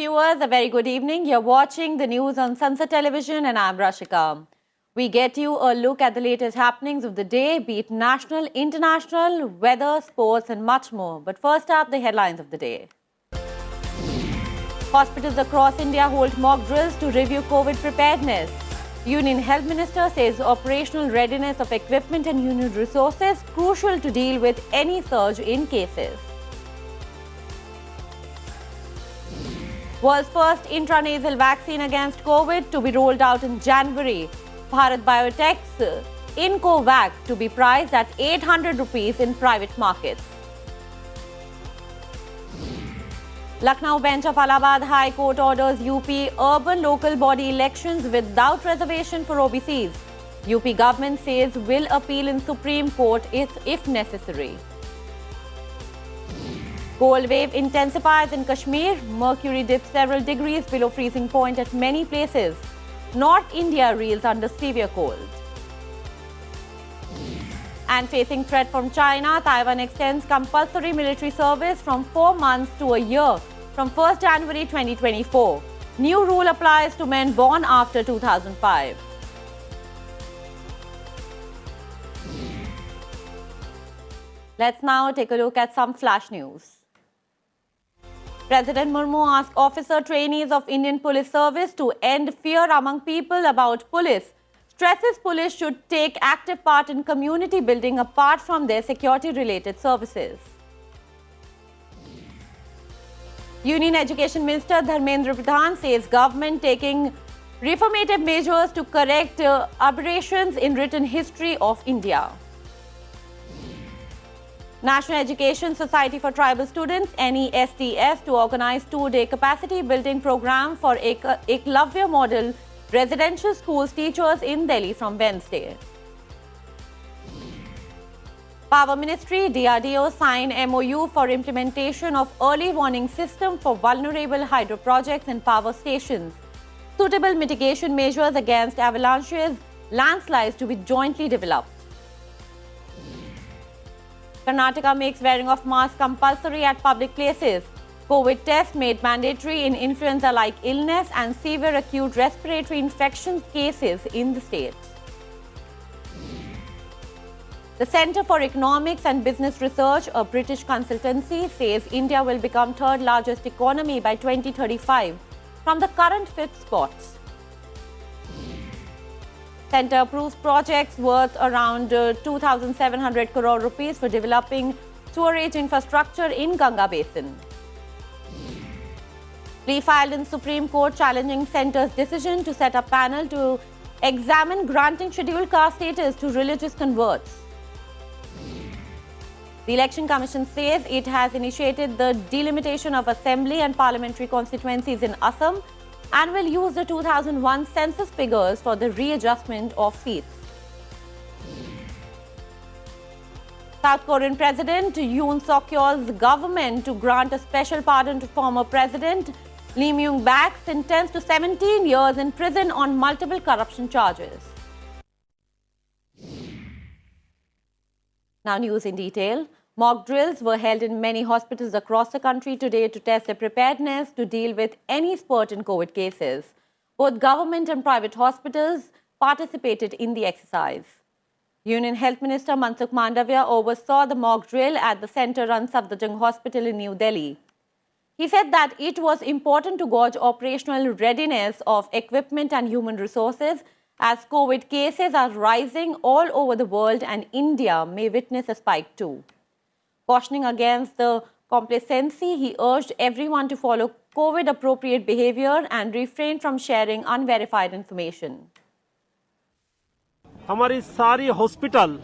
viewers, a very good evening. You're watching the news on Sansad Television and I'm Rashika. We get you a look at the latest happenings of the day, be it national, international, weather, sports and much more. But first up, the headlines of the day. Hospitals across India hold mock drills to review COVID preparedness. Union Health Minister says operational readiness of equipment and human resources crucial to deal with any surge in cases. World's first intranasal vaccine against COVID to be rolled out in January. Bharat Biotech's Incovac to be priced at 800 rupees in private markets. Lucknow bench of Allahabad High Court orders UP urban local body elections without reservation for OBCs. UP government says will appeal in Supreme Court if necessary. Cold wave intensifies in Kashmir. Mercury dips several degrees below freezing point at many places. North India reels under severe cold. And facing threat from China, Taiwan extends compulsory military service from 4 months to a year from 1st January 2024. New rule applies to men born after 2005. Let's now take a look at some flash news. President Murmu asked officer trainees of Indian Police Service to end fear among people about police. Stresses police should take active part in community building apart from their security-related services. Union Education Minister Dharmendra Pradhan says government taking reformative measures to correct aberrations in written history of India. National Education Society for Tribal Students, NESTS, to organize 2-day capacity building program for Eklavya model residential schools teachers in Delhi from Wednesday. Power Ministry, DRDO signed MOU for implementation of early warning system for vulnerable hydro projects and power stations. Suitable mitigation measures against avalanches, landslides to be jointly developed. Karnataka makes wearing of mask compulsory at public places. COVID test made mandatory in influenza-like illness and severe acute respiratory infection cases in the state. The Centre for Economics and Business Research, a British consultancy, says India will become third largest economy by 2035 from the current 5th spot. Centre approves projects worth around 2,700 crore rupees for developing sewerage infrastructure in Ganga Basin. Plea filed in Supreme Court challenging Centre's decision to set up panel to examine granting scheduled caste status to religious converts. The Election Commission says it has initiated the delimitation of assembly and parliamentary constituencies in Assam and will use the 2001 census figures for the readjustment of seats. South Korean President Yoon Suk-yeol's government to grant a special pardon to former President Lee Myung-bak, sentenced to 17 years in prison on multiple corruption charges. Now news in detail. Mock drills were held in many hospitals across the country today to test their preparedness to deal with any spurt in COVID cases. Both government and private hospitals participated in the exercise. Union Health Minister Mansukh Mandavia oversaw the mock drill at the centre-run Safdarjung Hospital in New Delhi. He said that it was important to gauge operational readiness of equipment and human resources as COVID cases are rising all over the world and India may witness a spike too. Cautioning against the complacency, he urged everyone to follow COVID-appropriate behavior and refrain from sharing unverified information. हमारी सारी hospital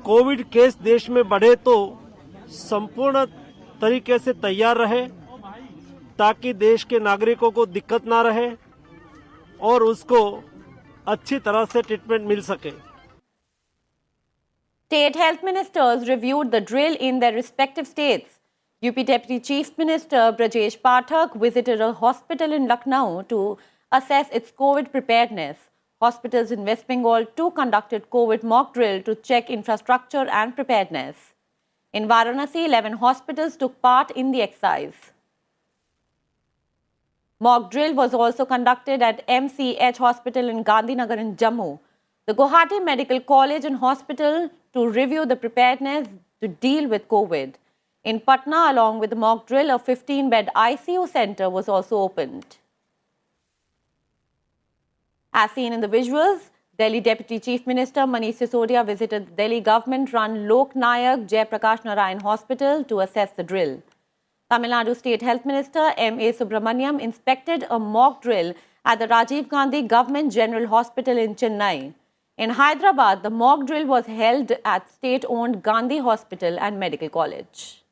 Covid case देश में बढ़े तो संपूर्ण तरीके से तैयार रहे ताकि देश के नागरिकों को दिक्कत ना रहे और उसको अच्छी तरह से ट्रीटमेंट मिल सके. State health ministers reviewed the drill in their respective states. UP Deputy Chief Minister Brajesh Pathak visited a hospital in Lucknow to assess its COVID preparedness. Hospitals in West Bengal too conducted COVID mock drill to check infrastructure and preparedness. In Varanasi, 11 hospitals took part in the exercise. Mock drill was also conducted at MCH Hospital in Gandhinagar in Jammu, the Guwahati Medical College and Hospital, to review the preparedness to deal with COVID. In Patna, along with the mock drill, a 15-bed ICU center was also opened. As seen in the visuals, Delhi Deputy Chief Minister Manish Sisodia visited the Delhi government-run Lok Nayak Jayaprakash Narayan Hospital to assess the drill. Tamil Nadu State Health Minister M.A. Subramaniam inspected a mock drill at the Rajiv Gandhi Government General Hospital in Chennai. In Hyderabad, the mock drill was held at state-owned Gandhi Hospital and Medical College.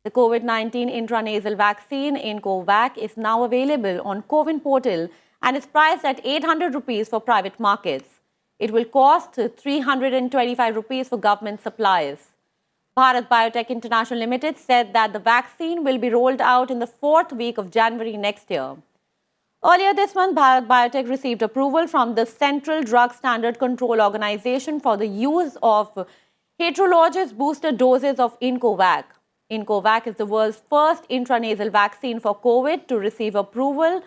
The COVID-19 intranasal vaccine in Covac is now available on CoWIN portal and is priced at 800 rupees for private markets. It will cost 325 rupees for government supplies. Bharat Biotech International Limited said that the vaccine will be rolled out in the 4th week of January next year. Earlier this month, Bharat Biotech received approval from the Central Drug Standard Control Organization for the use of heterologous booster doses of Incovac. Incovac is the world's first intranasal vaccine for COVID to receive approval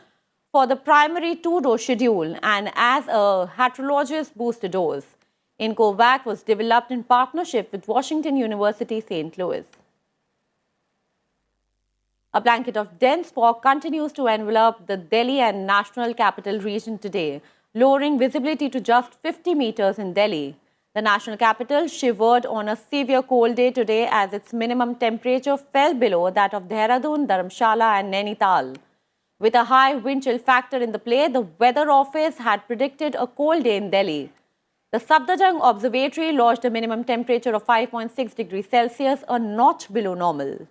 for the primary 2-dose schedule and as a heterologous booster dose. Incovac was developed in partnership with Washington University, St. Louis. A blanket of dense fog continues to envelop the Delhi and National Capital Region today, lowering visibility to just 50 meters in Delhi. The national capital shivered on a severe cold day today as its minimum temperature fell below that of Dehradun, Dharamshala and Nainital. With a high wind chill factor in the play, the weather office had predicted a cold day in Delhi. The Safdarjung Observatory lodged a minimum temperature of 5.6 degrees Celsius, a notch below normal.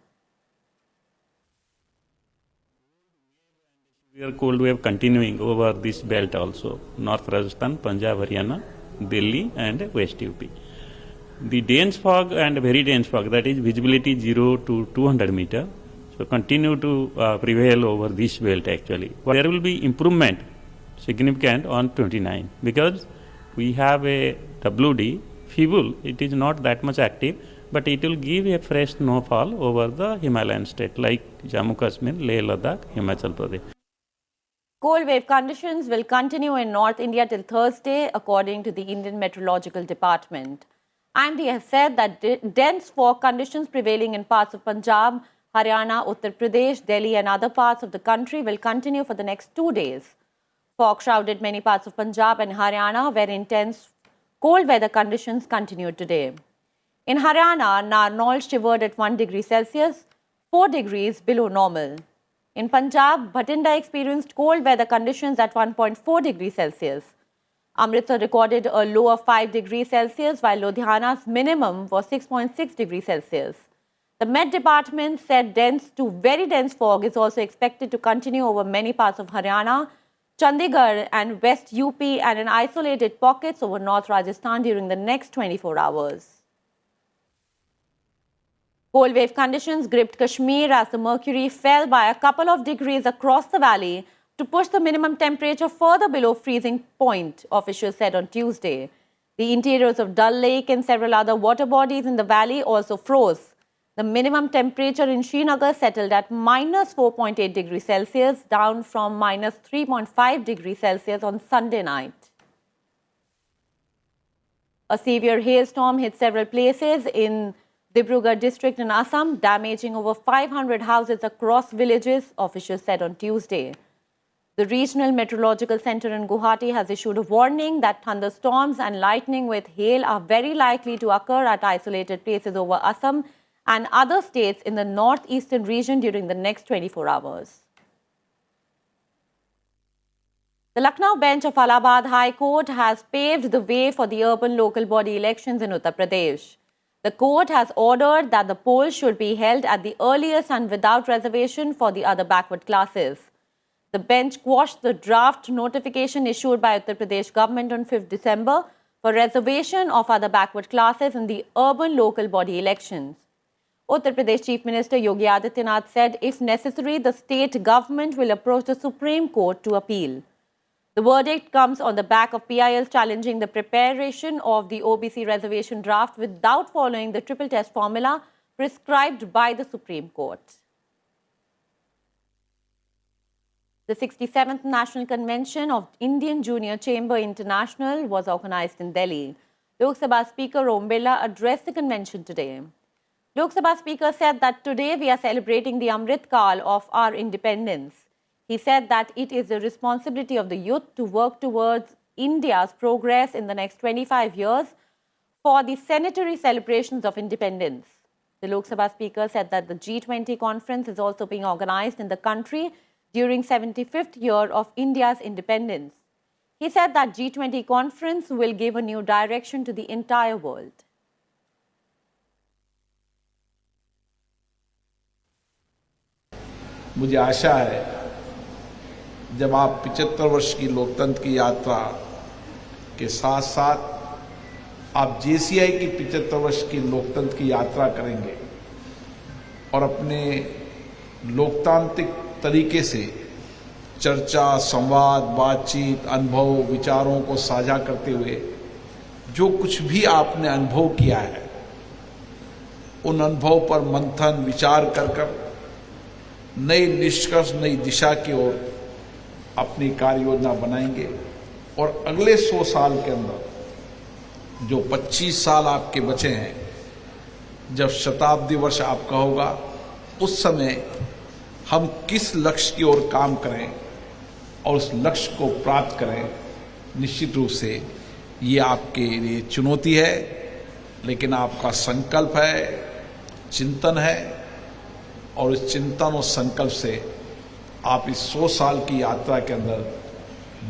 Severe cold wave continuing over this belt also, North Rajasthan, Punjab, Haryana, Delhi and West UP. The dense fog and very dense fog, that is visibility 0 to 200 meter, so continue to prevail over this belt actually. There will be improvement significant on 29 because we have a WD, feeble, it is not that much active, but it will give a fresh snowfall over the Himalayan state like Jammu Kashmir, Leh Ladakh, Himachal Pradesh. Cold wave conditions will continue in North India till Thursday, according to the Indian Meteorological Department. IMD has said that dense fog conditions prevailing in parts of Punjab, Haryana, Uttar Pradesh, Delhi and other parts of the country will continue for the next 2 days. Fog shrouded many parts of Punjab and Haryana, where intense cold weather conditions continued today. In Haryana, Narnaul shivered at 1 degree Celsius, 4 degrees below normal. In Punjab, Bhatinda experienced cold weather conditions at 1.4 degrees Celsius. Amritsar recorded a low of 5 degrees Celsius, while Ludhiana's minimum was 6.6 degrees Celsius. The Met Department said dense to very dense fog is also expected to continue over many parts of Haryana, Chandigarh and West UP and in isolated pockets over North Rajasthan during the next 24 hours. Cold wave conditions gripped Kashmir as the mercury fell by a couple of degrees across the valley to push the minimum temperature further below freezing point, officials said on Tuesday. The interiors of Dal Lake and several other water bodies in the valley also froze. The minimum temperature in Srinagar settled at minus 4.8 degrees Celsius, down from minus 3.5 degrees Celsius on Sunday night. A severe hailstorm hit several places in Dibrugarh district in Assam, damaging over 500 houses across villages, officials said on Tuesday. The Regional Meteorological Center in Guwahati has issued a warning that thunderstorms and lightning with hail are very likely to occur at isolated places over Assam and other states in the northeastern region during the next 24 hours. The Lucknow bench of Allahabad High Court has paved the way for the urban local body elections in Uttar Pradesh. The court has ordered that the polls should be held at the earliest and without reservation for the other backward classes. The bench quashed the draft notification issued by Uttar Pradesh government on 5th December for reservation of other backward classes in the urban local body elections. Uttar Pradesh Chief Minister Yogi Adityanath said if necessary, the state government will approach the Supreme Court to appeal. The verdict comes on the back of PILs challenging the preparation of the OBC reservation draft without following the triple test formula prescribed by the Supreme Court. The 67th National Convention of Indian Junior Chamber International was organized in Delhi. Lok Sabha Speaker Om Birla addressed the convention today. Lok Sabha Speaker said that today we are celebrating the Amrit Kal of our independence. He said that it is the responsibility of the youth to work towards India's progress in the next 25 years for the centenary celebrations of independence. The Lok Sabha Speaker said that the G20 conference is also being organized in the country during 75th year of India's independence. He said that G20 conference will give a new direction to the entire world. मुझे आशा है जब आप 75 वर्ष की लोकतंत्र की यात्रा के साथ साथ आप जेसीआई की 75 वर्ष की लोकतंत्र की यात्रा करेंगे और अपने लोकतांत्रिक तरीके से चर्चा, संवाद, बातचीत, अनुभव, विचारों को साझा करते हुए जो कुछ भी आपने अनुभव किया है उन अनुभव पर मंथन, विचार कर नए निष्कर्ष, नई दिशा की ओर अपनी कार्य योजना बनाएंगे और अगले 100 साल के अंदर जो 25 साल आपके बचे हैं, जब शताब्दी वर्ष आपका होगा, उस समय हम किस लक्ष्य की ओर काम करें और उस लक्ष्य को प्राप्त करें, निश्चित रूप से ये आपके लिए चुनौती है, लेकिन आपका संकल्प है, चिंतन है और इस चिंतन और संकल्प से आप इस 100 साल की यात्रा के अंदर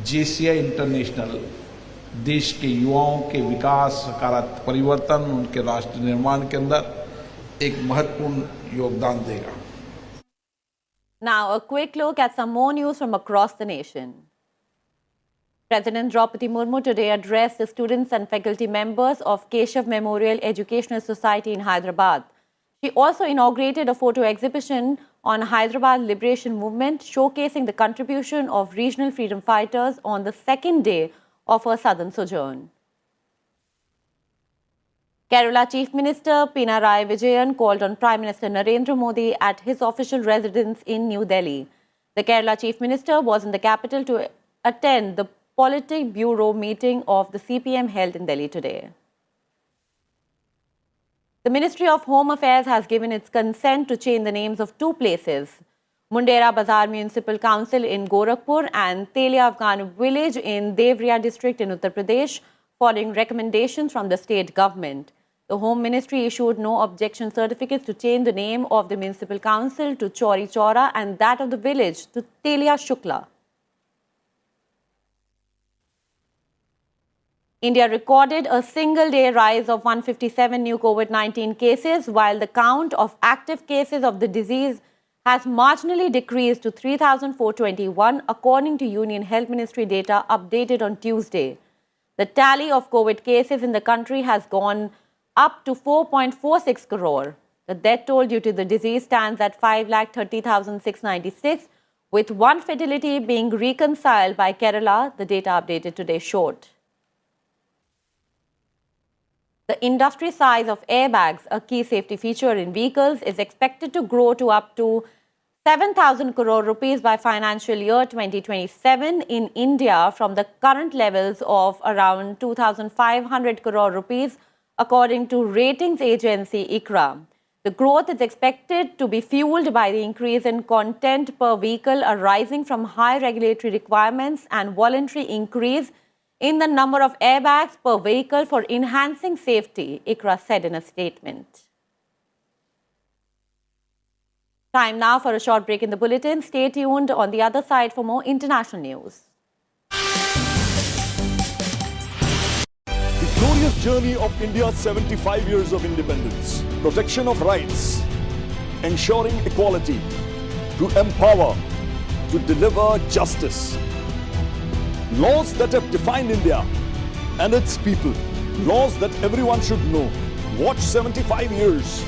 जेसीआई इंटरनेशनल देश के युवाओं के विकास, सकारात्मक परिवर्तन, उनके राष्ट्र निर्माण के अंदर एक महत्वपूर्ण योगदान देगा. Now, a quick look at some more news from across the nation. President Draupadi Murmu today addressed the students and faculty members of Keshav Memorial Educational Society in Hyderabad. She also inaugurated a photo exhibition on Hyderabad Liberation Movement, showcasing the contribution of regional freedom fighters on the second day of her southern sojourn. Kerala Chief Minister Pinarayi Vijayan called on Prime Minister Narendra Modi at his official residence in New Delhi. The Kerala Chief Minister was in the capital to attend the Politic Bureau meeting of the CPM held in Delhi today. The Ministry of Home Affairs has given its consent to change the names of two places, Mundera Bazar Municipal Council in Gorakhpur and Telia Afghan Village in Devriya district in Uttar Pradesh, following recommendations from the state government. The Home Ministry issued no objection certificates to change the name of the municipal council to Chauri Chaura and that of the village to Telia Shukla. India recorded a single-day rise of 157 new COVID-19 cases, while the count of active cases of the disease has marginally decreased to 3,421, according to Union Health Ministry data updated on Tuesday. The tally of COVID cases in the country has gone up to 4.46 crore. The death toll due to the disease stands at 5,30,696, with one fatality being reconciled by Kerala, the data updated today showed. The industry size of airbags, a key safety feature in vehicles, is expected to grow to up to 7,000 crore rupees by financial year 2027 in India from the current levels of around 2,500 crore rupees, according to ratings agency ICRA. The growth is expected to be fueled by the increase in content per vehicle arising from high regulatory requirements and voluntary increase in the number of airbags per vehicle for enhancing safety, ICRA said in a statement. Time now for a short break in the bulletin. Stay tuned on the other side for more international news. The glorious journey of India's 75 years of independence, protection of rights, ensuring equality, to empower, to deliver justice. Laws that have defined India and its people. Laws that everyone should know. Watch 75 years.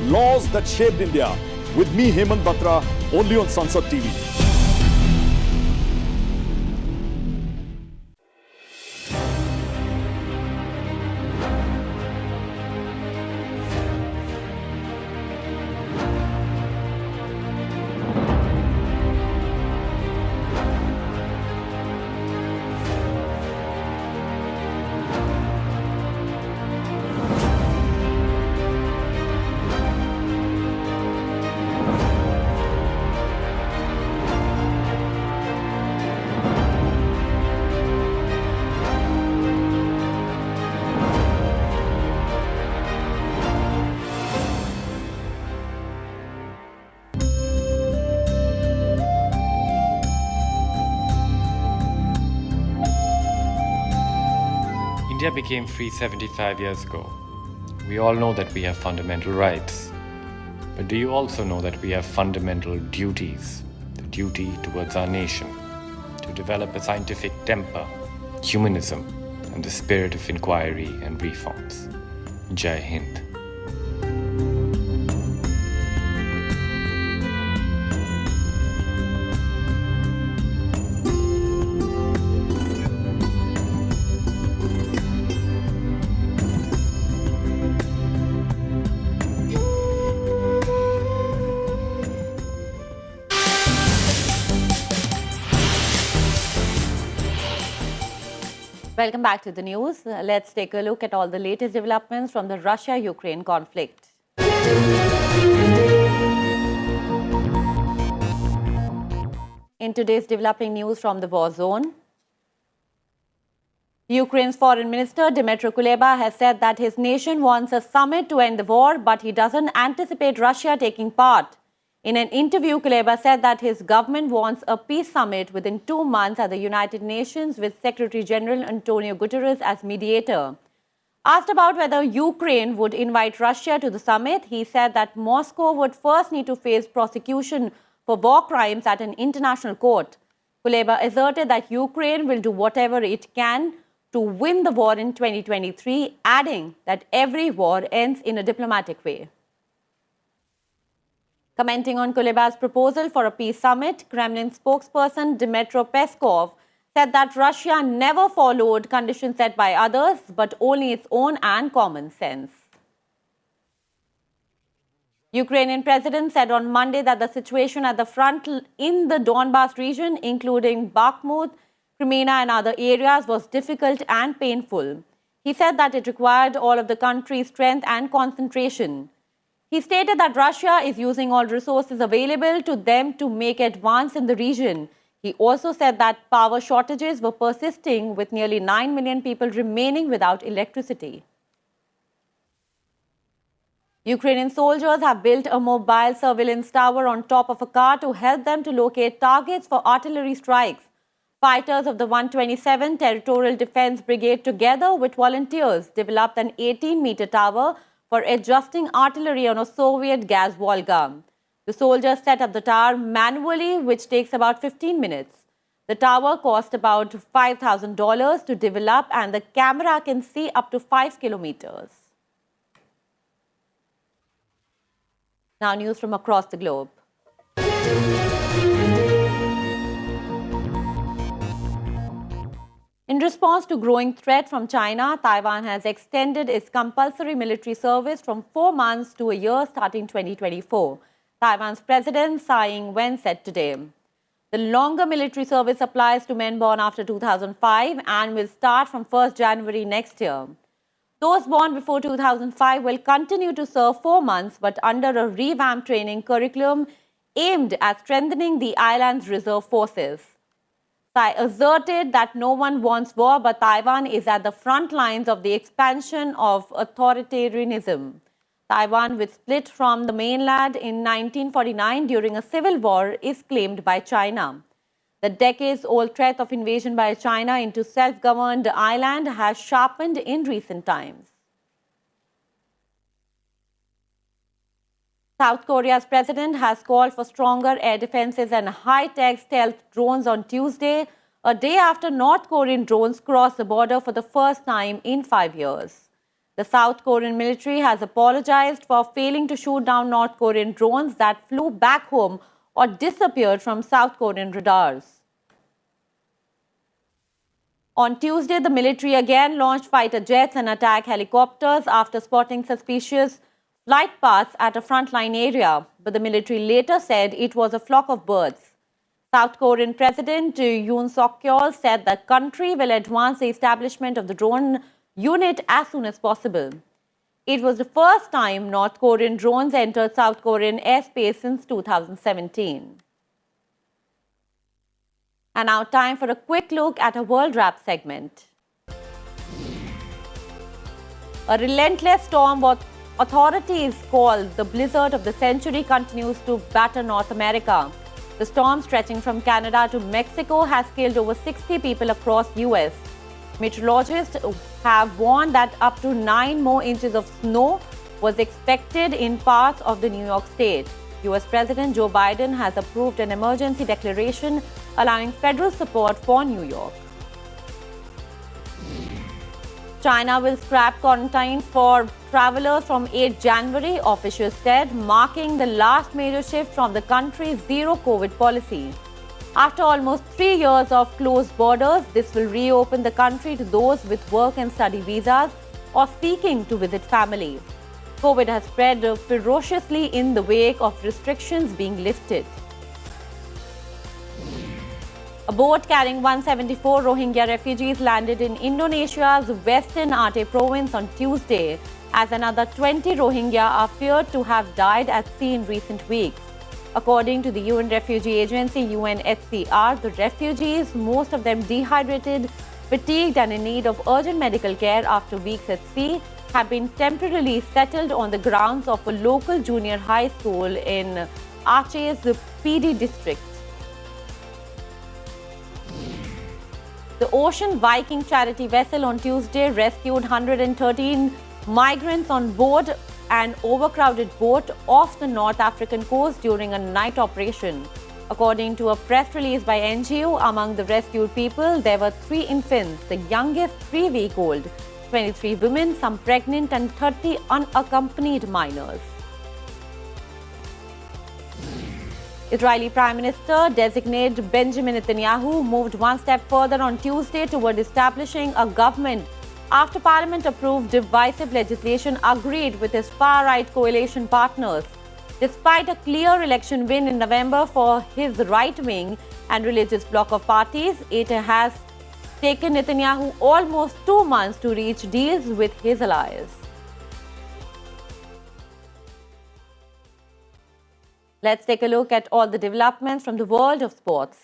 Laws that shaped India. With me, Hemant Batra, only on Sansad TV. India became free 75 years ago. We all know that we have fundamental rights. But do you also know that we have fundamental duties? The duty towards our nation, to develop a scientific temper, humanism, and the spirit of inquiry and reforms. Jai Hind. Welcome back to the news. Let's take a look at all the latest developments from the Russia-Ukraine conflict. In today's developing news from the war zone, Ukraine's foreign minister Dmytro Kuleba has said that his nation wants a summit to end the war, but he doesn't anticipate Russia taking part. In an interview, Kuleba said that his government wants a peace summit within 2 months at the United Nations with Secretary General Antonio Guterres as mediator. Asked about whether Ukraine would invite Russia to the summit, he said that Moscow would first need to face prosecution for war crimes at an international court. Kuleba asserted that Ukraine will do whatever it can to win the war in 2023, adding that every war ends in a diplomatic way. Commenting on Kuleba's proposal for a peace summit, Kremlin spokesperson Dmitry Peskov said that Russia never followed conditions set by others, but only its own and common sense. Ukrainian president said on Monday that the situation at the front in the Donbas region, including Bakhmut, Crimea and other areas, was difficult and painful. He said that it required all of the country's strength and concentration. He stated that Russia is using all resources available to them to make advance in the region. He also said that power shortages were persisting, with nearly 9 million people remaining without electricity. Ukrainian soldiers have built a mobile surveillance tower on top of a car to help them to locate targets for artillery strikes. Fighters of the 127 Territorial Defense Brigade, together with volunteers, developed an 18-meter tower for adjusting artillery on a Soviet gas Volga. The soldiers set up the tower manually, which takes about 15 minutes. The tower cost about $5,000 to develop, and the camera can see up to 5 kilometers. Now, news from across the globe. In response to growing threat from China, Taiwan has extended its compulsory military service from 4 months to a year starting 2024. Taiwan's President Tsai Ing-wen said today. The longer military service applies to men born after 2005 and will start from 1st January next year. Those born before 2005 will continue to serve 4 months, but under a revamped training curriculum aimed at strengthening the island's reserve forces. Tsai asserted that no one wants war, but Taiwan is at the front lines of the expansion of authoritarianism. Taiwan, which split from the mainland in 1949 during a civil war, is claimed by China. The decades-old threat of invasion by China into self-governed island has sharpened in recent times. South Korea's president has called for stronger air defenses and high-tech stealth drones on Tuesday, a day after North Korean drones crossed the border for the first time in 5 years. The South Korean military has apologized for failing to shoot down North Korean drones that flew back home or disappeared from South Korean radars. On Tuesday, the military again launched fighter jets and attack helicopters after spotting suspicious flight paths at a frontline area, but the military later said it was a flock of birds. South Korean President Yoon Suk-yeol said the country will advance the establishment of the drone unit as soon as possible. It was the first time North Korean drones entered South Korean airspace since 2017. And now time for a quick look at a World Wrap segment. A relentless storm, what authorities call the blizzard of the century, continues to batter North America. The storm, stretching from Canada to Mexico, has killed over 60 people across US. Meteorologists have warned that up to 9 more inches of snow was expected in parts of the New York state. US President Joe Biden has approved an emergency declaration allowing federal support for New York. China will scrap quarantine for travelers from 8 January, officials said, marking the last major shift from the country's zero-COVID policy. After almost 3 years of closed borders, this will reopen the country to those with work and study visas or seeking to visit family. COVID has spread ferociously in the wake of restrictions being lifted. A boat carrying 174 Rohingya refugees landed in Indonesia's western Aceh province on Tuesday, as another 20 Rohingya are feared to have died at sea in recent weeks. According to the UN refugee agency UNHCR, the refugees, most of them dehydrated, fatigued and in need of urgent medical care after weeks at sea, have been temporarily settled on the grounds of a local junior high school in Aceh's PD district. The Ocean Viking charity vessel on Tuesday rescued 113 migrants on board an overcrowded boat off the North African coast during a night operation. According to a press release by NGO, among the rescued people, there were 3 infants, the youngest 3-week-old, 23 women, some pregnant, and 30 unaccompanied minors. Israeli Prime Minister designate Benjamin Netanyahu moved one step further on Tuesday toward establishing a government after Parliament approved divisive legislation agreed with his far-right coalition partners. Despite a clear election win in November for his right-wing and religious bloc of parties, it has taken Netanyahu almost 2 months to reach deals with his allies. Let's take a look at all the developments from the world of sports.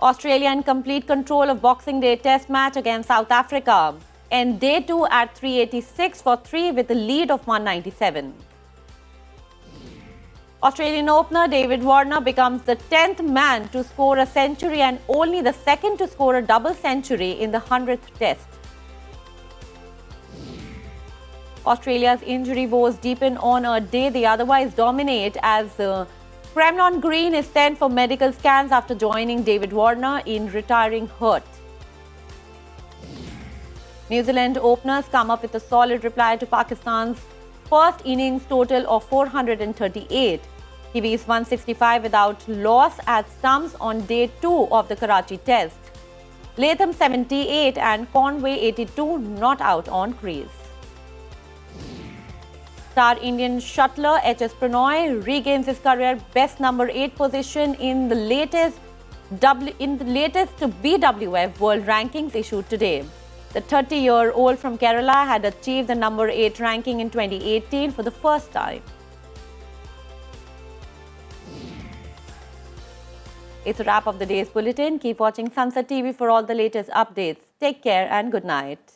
Australia in complete control of Boxing Day Test match against South Africa. And day 2 at 386 for 3 with a lead of 197. Australian opener David Warner becomes the 10th man to score a century and only the second to score a double century in the 100th Test. Australia's injury woes deepen on a day they otherwise dominate as Kremlin Green is sent for medical scans after joining David Warner in retiring hurt. New Zealand openers come up with a solid reply to Pakistan's first innings total of 438. Kiwis 165 without loss at stumps on day 2 of the Karachi Test. Latham 78 and Conway 82 not out on crease. Star Indian shuttler H.S. Pranoy regains his career best number 8 position in the latest BWF World Rankings issued today. The 30-year-old from Kerala had achieved the number 8 ranking in 2018 for the first time. It's a wrap of the day's bulletin. Keep watching Sansad TV for all the latest updates. Take care and good night.